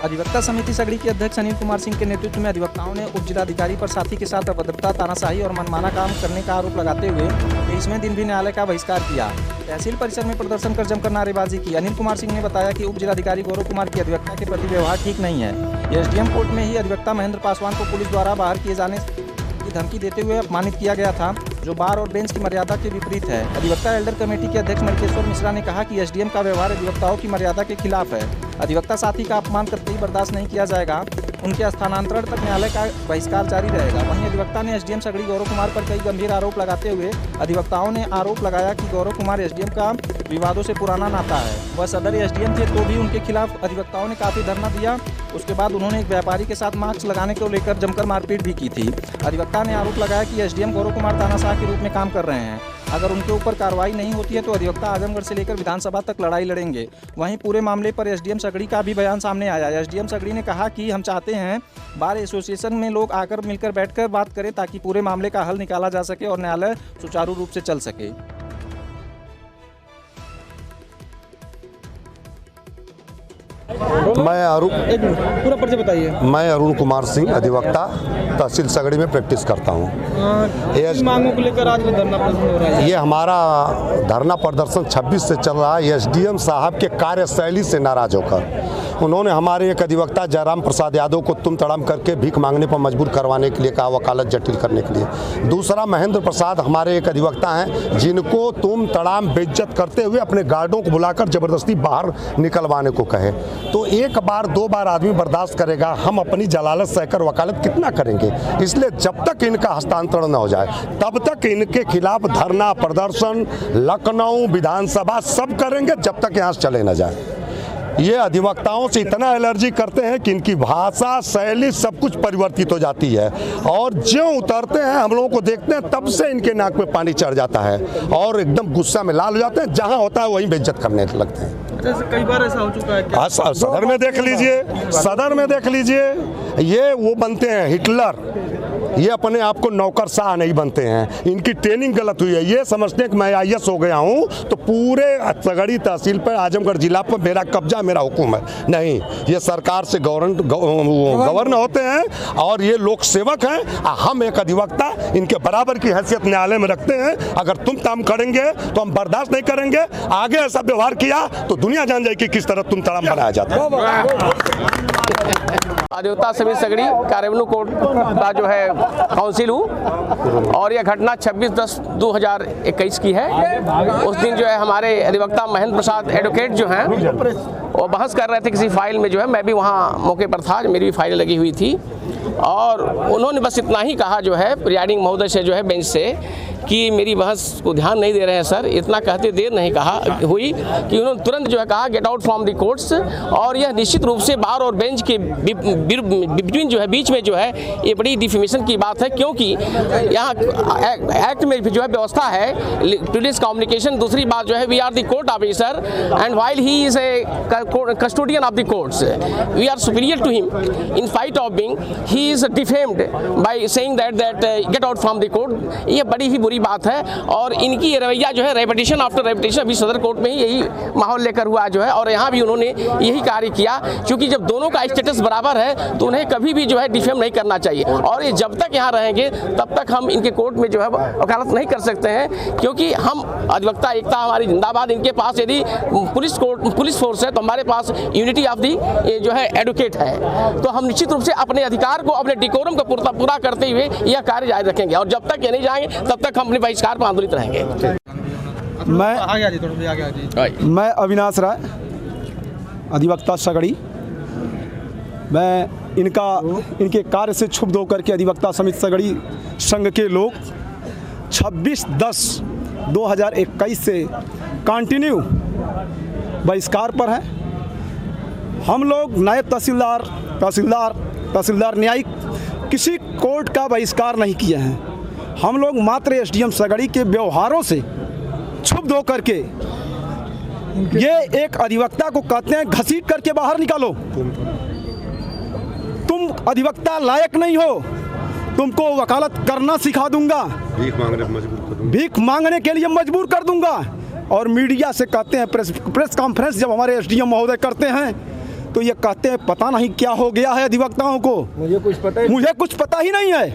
अधिवक्ता समिति सगड़ी के अध्यक्ष अनिल कुमार सिंह के नेतृत्व में अधिवक्ताओं ने उप जिलाधिकारी पर साथी के साथ अभद्रता, तानाशाही और मनमाना काम करने का आरोप लगाते हुए 23वें दिन भी न्यायालय का बहिष्कार किया। तहसील परिसर में प्रदर्शन कर जमकर नारेबाजी की। अनिल कुमार सिंह ने बताया कि उप जिलाधिकारी गौरव कुमार की अधिवक्ता के प्रति व्यवहार ठीक नहीं है। एसडीएम कोर्ट में ही अधिवक्ता महेंद्र पासवान को पुलिस द्वारा बाहर किए जाने की धमकी देते हुए अपमानित किया गया था, जो बार और बेंच की मर्यादा के विपरीत है। अधिवक्ता एल्डर कमेटी के अध्यक्ष मणिकेश्वर मिश्रा ने कहा कि एसडीएम का व्यवहार अधिवक्ताओं की मर्यादा के खिलाफ है। अधिवक्ता साथी का अपमान करते ही बर्दाश्त नहीं किया जाएगा। उनके स्थानांतरण तक न्यायालय का बहिष्कार जारी रहेगा। वहीं अधिवक्ता ने एसडीएम सगड़ी गौरव कुमार पर कई गंभीर आरोप लगाते हुए अधिवक्ताओं ने आरोप लगाया कि गौरव कुमार एसडीएम का विवादों से पुराना नाता है। वह सदर एसडीएम थे तो भी उनके खिलाफ अधिवक्ताओं ने काफ़ी धरना दिया। उसके बाद उन्होंने एक व्यापारी के साथ मास्क लगाने को लेकर जमकर मारपीट भी की थी। अधिवक्ता ने आरोप लगाया कि एसडीएम गौरव कुमार तानाशाह के रूप में काम कर रहे हैं। अगर उनके ऊपर कार्रवाई नहीं होती है तो अधिवक्ता आजमगढ़ से लेकर विधानसभा तक लड़ाई लड़ेंगे। वहीं पूरे मामले पर एसडीएम सगड़ी का भी बयान सामने आया। एसडीएम सगड़ी ने कहा कि हम चाहते हैं बार एसोसिएशन में लोग आकर मिलकर बैठकर बात करें ताकि पूरे मामले का हल निकाला जा सके और न्यायालय सुचारू रूप से चल सके। पूरा परिचय बताइए। मैं अरुण कुमार सिंह, अधिवक्ता, तहसील सगड़ी में प्रैक्टिस करता हूँ। मांगों को लेकर आज धरना प्रदर्शन हो रहा है। ये हमारा धरना प्रदर्शन 26 से चल रहा है। एसडीएम साहब के कार्यशैली से नाराज होकर उन्होंने हमारे एक अधिवक्ता जयराम प्रसाद यादव को तुम तड़ाम करके भीख मांगने पर मजबूर करवाने के लिए कहा, वकालत जटिल करने के लिए। दूसरा, महेंद्र प्रसाद हमारे एक अधिवक्ता हैं जिनको तुम तड़ाम बेइज्जत करते हुए अपने गार्डों को बुलाकर जबरदस्ती बाहर निकलवाने को कहे। तो एक बार दो बार आदमी बर्दाश्त करेगा, हम अपनी जलालत सहकर वकालत कितना करेंगे। इसलिए जब तक इनका हस्तांतरण न हो जाए तब तक इनके खिलाफ धरना प्रदर्शन लखनऊ विधानसभा सब करेंगे जब तक यहाँ से चले न जाए। ये अधिवक्ताओं से इतना एलर्जी करते हैं कि इनकी भाषा शैली सब कुछ परिवर्तित हो जाती है और जो उतरते हैं हम लोगों को देखते हैं तब से इनके नाक पे पानी चढ़ जाता है और एकदम गुस्सा में लाल हो जाते हैं। जहां होता है वहीं बेइज्जत करने लगते हैं। कई बार ऐसा हो चुका है क्या? सदर में देख लीजिए, सदर में देख लीजिए, ये वो बनते हैं हिटलर। ये अपने आप को नौकरशाह नहीं बनते हैं। इनकी ट्रेनिंग गलत हुई है। ये समझते हैं कि मैं आईएएस हो गया हूँ तो पूरे सगड़ी तहसील पर आजमगढ़ जिला पर मेरा कब्जा, मेरा हुक्म है। नहीं, ये सरकार से गवर्न होते हैं और ये लोक सेवक हैं। हम एक अधिवक्ता इनके बराबर की हैसियत न्यायालय में रखते हैं। अगर तुम काम करेंगे तो हम बर्दाश्त नहीं करेंगे। आगे ऐसा व्यवहार किया तो दुनिया जान जाएगी किस तरह तुम तड़ाम बनाया जाता है। अधिवक्ता समिति सगड़ी का रेवेन्यू कोर्ट का जो है काउंसिल हूँ और यह घटना 26/10/2021 की है। उस दिन जो है हमारे अधिवक्ता महेंद्र प्रसाद एडवोकेट जो हैं वो बहस कर रहे थे किसी फाइल में। जो है मैं भी वहाँ मौके पर था, मेरी भी फाइल लगी हुई थी और उन्होंने बस इतना ही कहा जो है प्रिजाइडिंग महोदय से जो है बेंच से कि मेरी बहस को ध्यान नहीं दे रहे हैं सर। इतना कहते देर नहीं हुई कि उन्होंने तुरंत जो है कहा gate out from the courts. और यह निश्चित रूप से बार और बेंच के बिटवीन जो है बीच में जो है ये बड़ी डिफेमेशन की बात है, क्योंकि यहाँ एक्ट में जो है व्यवस्था है पुलिस कम्युनिकेशन। दूसरी बात जो है we are the court officer and while he is a custodian of the courts we are superior to him in spite of being he is defamed by saying that get out from the court. ये बड़ी ही बात है और इनकी ये रवैया जो है रेपिटेशन आफ्टर रेपिटेशन अभी सदर कोर्ट में ही यही माहौल लेकर हुआ जो है और यहाँ भी उन्होंने यही कार्य किया। क्योंकि जब दोनों का स्टेटस बराबर है तो उन्हें कभी भी जो है डिफेम नहीं करना चाहिए और ये जब तक यहाँ रहेंगे तब तक हम इनके कोर्ट में जो है वकालत नहीं कर सकते हैं। क्योंकि हम अधिवक्ता एकता हमारी जिंदाबाद। इनके पास यदि पुलिस फोर्स है तो हमारे पास यूनिटी ऑफ दी जो है एडवोकेट है। तो हम निश्चित रूप से अपने अधिकार को अपने डिकोरम को पूरा करते हुए यह कार्य जारी रखेंगे और जब तक ये नहीं जाएंगे तब तक अपने बहिष्कार पर आंदोलित रहेंगे। मैं अविनाश राय, अधिवक्ता सगड़ी। मैं इनके कार्य से क्षुब्ध होकर के अधिवक्ता समिति सगड़ी संघ के लोग 26/10/2021 से कंटिन्यू बहिष्कार पर हैं। हम लोग नायब तहसीलदार न्यायिक किसी कोर्ट का बहिष्कार नहीं किए हैं। हम लोग मात्र एसडीएम सगड़ी के व्यवहारों से क्षुब्ध होकर के ये एक अधिवक्ता को कहते हैं घसीट करके बाहर निकालो। तुम अधिवक्ता लायक नहीं हो, तुमको वकालत करना सिखा दूंगा, भीख मांगने के लिए मजबूर कर दूंगा। और मीडिया से कहते हैं प्रेस कॉन्फ्रेंस जब हमारे एसडीएम महोदय करते हैं तो ये कहते हैं पता नहीं क्या हो गया है अधिवक्ताओं को। मुझे कुछ पता ही नहीं है।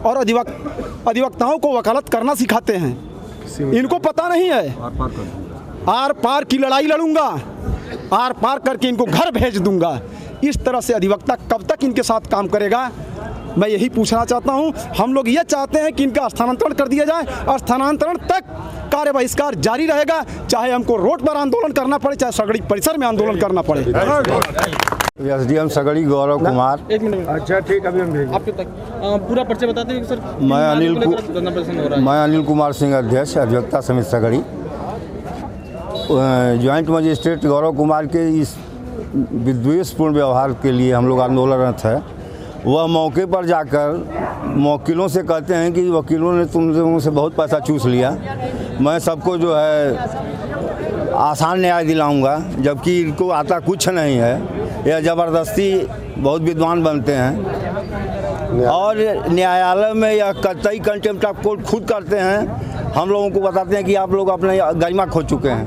और अधिवक्ताओं को वकालत करना सिखाते हैं, इनको पता नहीं है। आर पार की लड़ाई लड़ूंगा, आर पार करके इनको घर भेज दूंगा। इस तरह से अधिवक्ता कब तक इनके साथ काम करेगा, मैं यही पूछना चाहता हूं। हम लोग ये चाहते हैं कि इनका स्थानांतरण कर दिया जाए और स्थानांतरण तक कार्य बहिष्कार जारी रहेगा, चाहे हमको रोड पर आंदोलन करना पड़े, चाहे सगड़ी परिसर में आंदोलन करना पड़े। एसडीएम सगड़ी गौरव कुमार। एक मिनट, अच्छा ठीक, अभी हम भेज आपके तक पूरा परिचय बताते हैं सर। मैं अनिल कुमार सिंह, अध्यक्ष अधिवक्ता समिति सगड़ी। ज्वाइंट मजिस्ट्रेट गौरव कुमार के इस विद्वेषपूर्ण व्यवहार के लिए हम लोग आंदोलनरत है। वह मौके पर जाकर वकीलों से कहते हैं कि वकीलों ने तुम लोगों से बहुत पैसा चूस लिया, मैं सबको जो है आसान न्याय दिलाऊंगा, जबकि इनको आता कुछ नहीं है। यह ज़बरदस्ती बहुत विद्वान बनते हैं और न्यायालय में यह कतई कंटेम्प्ट ऑफ कोर्ट खुद करते हैं। हम लोगों को बताते हैं कि आप लोग अपने गरिमा खो चुके हैं,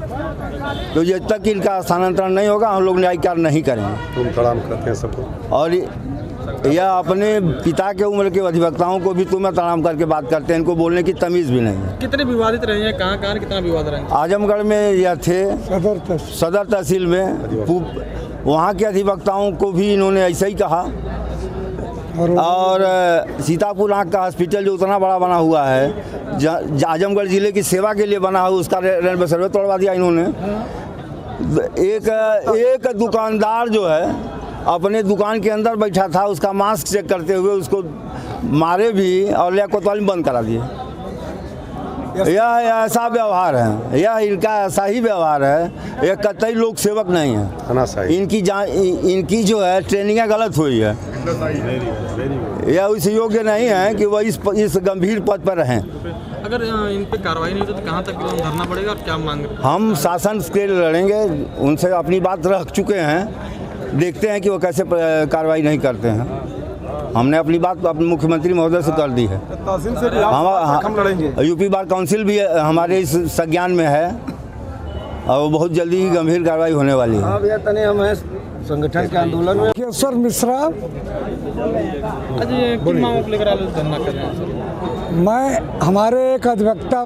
तो जब तक इनका स्थानांतरण नहीं होगा हम लोग न्याय कार्य नहीं करेंगे। तुम तड़ाम करते हैं सबको, और यह अपने पिता के उम्र के अधिवक्ताओं को भी तुम्हें तड़ाम करके बात करते हैं, इनको बोलने की तमीज़ भी नहीं है। कितने विवादित रहे हैं, कहाँ कितना विवाद रहे हैं? आजमगढ़ में यह थे, सदर तहसील में, वहाँ के अधिवक्ताओं को भी इन्होंने ऐसा ही कहा। और सीतापुर आँख का हॉस्पिटल जो उतना बड़ा बना हुआ है, आजमगढ़ ज़िले की सेवा के लिए बना हुआ, उसका रेलवे सर्वे तोड़वा दिया इन्होंने। एक दुकानदार जो है अपने दुकान के अंदर बैठा था, उसका मास्क चेक करते हुए उसको मारे भी और लिया कोतवाली बंद करा दिए। यह ऐसा व्यवहार है, यह इनका ऐसा ही व्यवहार है। यह कतई लोक सेवक नहीं है, इनकी जो है ट्रेनिंग गलत हुई है। यह उस योग्य नहीं है कि वह इस गंभीर पद पर रहें। अगर इन पे कार्रवाई नहीं होती तो कहाँ तक धरना पड़ेगा और क्या मांग? हम शासन के लिए लड़ेंगे, उनसे अपनी बात रख चुके हैं, देखते हैं कि वो कैसे कार्रवाई नहीं करते हैं। हमने अपनी बात अपने मुख्यमंत्री महोदय से कर दी है। तहसील से भी हम लड़ेंगे। यूपी बार काउंसिल भी हमारे इस संज्ञान में है और बहुत जल्दी ही गंभीर कार्रवाई होने वाली है। हम संगठन के आंदोलन में केशवर मिश्रा, किन मांगों को लेकर धरना कर रहे हैं? मैं हमारे एक अधिवक्ता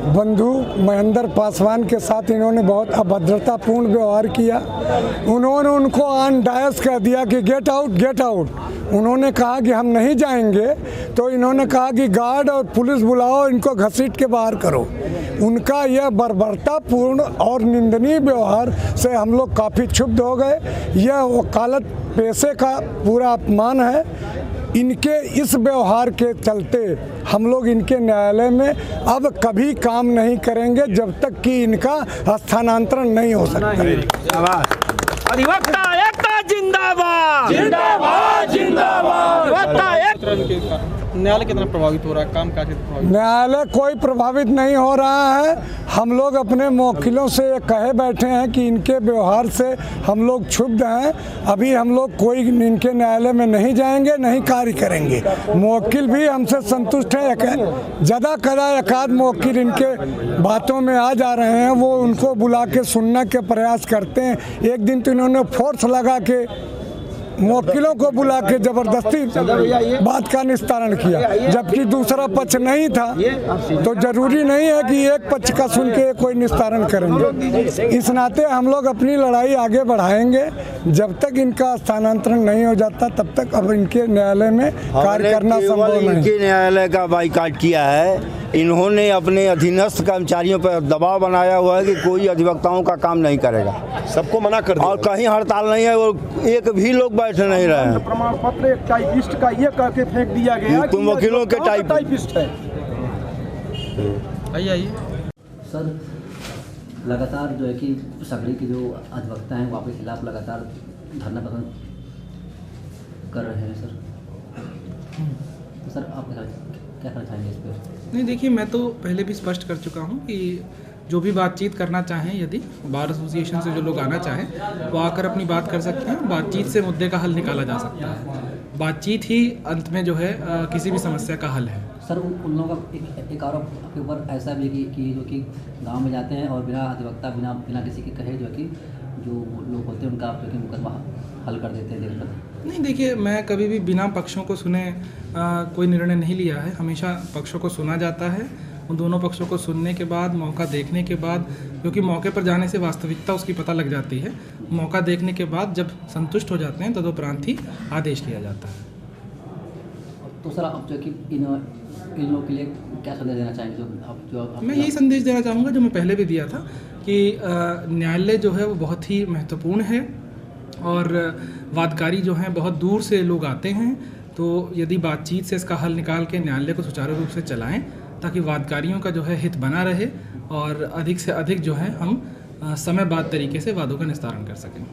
बंधु महेंद्र पासवान के साथ इन्होंने बहुत अभद्रतापूर्ण व्यवहार किया। उन्होंने उनको ऑन डायस कह दिया कि गेट आउट गेट आउट। उन्होंने कहा कि हम नहीं जाएंगे, तो इन्होंने कहा कि गार्ड और पुलिस बुलाओ, इनको घसीट के बाहर करो। उनका यह बर्बरतापूर्ण और निंदनीय व्यवहार से हम लोग काफ़ी क्षुब्ध हो गए। यह वकालत पेशे का पूरा अपमान है। इनके इस व्यवहार के चलते हम लोग इनके न्यायालय में अब कभी काम नहीं करेंगे जब तक कि इनका स्थानांतरण नहीं हो सकता। अधिवक्ता एकता जिंदाबाद, जिंदाबाद, जिंदाबाद। न्यायालय कितना प्रभावित हो रहा है, काम काज प्रभावित? न्यायालय कोई प्रभावित नहीं हो रहा है। हम लोग अपने वकीलों से ये कहे बैठे हैं कि इनके व्यवहार से हम लोग क्षुब्ध हैं। अभी हम लोग कोई इनके न्यायालय में नहीं जाएंगे, नहीं कार्य करेंगे। वकील भी हमसे संतुष्ट है। ज़्यादा कदा एकाध वकील इनके बातों में आ जा रहे हैं, वो उनको बुला के सुनने के प्रयास करते हैं। एक दिन तो इन्होंने फोर्स लगा के वकीलों को बुला के जबरदस्ती बात का निस्तारण किया, जबकि दूसरा पक्ष नहीं था। तो जरूरी नहीं है कि एक पक्ष का सुन के कोई निस्तारण करेंगे। इस नाते हम लोग अपनी लड़ाई आगे बढ़ाएंगे। जब तक इनका स्थानांतरण नहीं हो जाता तब तक अब इनके न्यायालय में कार्य करना संभव नहीं। इनके न्यायालय का बाइकाट किया है। इन्होंने अपने अधीनस्थ कर्मचारियों पर दबाव बनाया हुआ है कि कोई अधिवक्ताओं का काम नहीं करेगा, सबको मना कर दिया। और कहीं हड़ताल नहीं है, वो एक भी लोग बैठ नहीं रहे हैं। प्रमाण पत्र एक टाइपिस्ट का ये कह के फेंक दिया गया, तुम वकीलों के टाइपिस्ट है। आइए सर, लगातार जो है कि सगड़ी के जो अधिवक्ता हैं वो आपके खिलाफ लगातार धरना प्रदर्शन कर रहे हैं सर। तो सर आप क्या कहना चाहेंगे इस पर? नहीं, देखिए, मैं तो पहले भी स्पष्ट कर चुका हूँ कि जो भी बातचीत करना चाहें, यदि बार एसोसिएशन से जो लोग आना चाहें वो आकर अपनी बात कर सकते हैं। बातचीत से मुद्दे का हल निकाला जा सकता है। बातचीत ही अंत में जो है किसी भी समस्या का हल है। सर, उन लोगों का एक आरोप आपके ऊपर ऐसा भी है कि जो कि गांव में जाते हैं और बिना अधिवक्ता बिना किसी के कहे जो है कि जो लोग होते हैं उनका आप जो कि मुकदमा हल कर देते हैं देर तक? नहीं, देखिए, मैं कभी भी बिना पक्षों को सुने कोई निर्णय नहीं लिया है। हमेशा पक्षों को सुना जाता है। उन दोनों पक्षों को सुनने के बाद, मौका देखने के बाद, क्योंकि मौके पर जाने से वास्तविकता उसकी पता लग जाती है, मौका देखने के बाद जब संतुष्ट हो जाते हैं तदुपरांत ही आदेश लिया जाता है। तो सर, आप जो कि इन लोगों के लिए क्या संदेश देना चाहेंगे? मैं यही संदेश देना चाहूँगा जो मैं पहले भी दिया था कि न्यायालय जो है वो बहुत ही महत्वपूर्ण है और वादकारी जो हैं बहुत दूर से लोग आते हैं। तो यदि बातचीत से इसका हल निकाल के न्यायालय को सुचारू रूप से चलाएं ताकि वादकारियों का जो है हित बना रहे और अधिक से अधिक जो है हम समयबद्ध तरीके से वादों का निस्तारण कर सकें।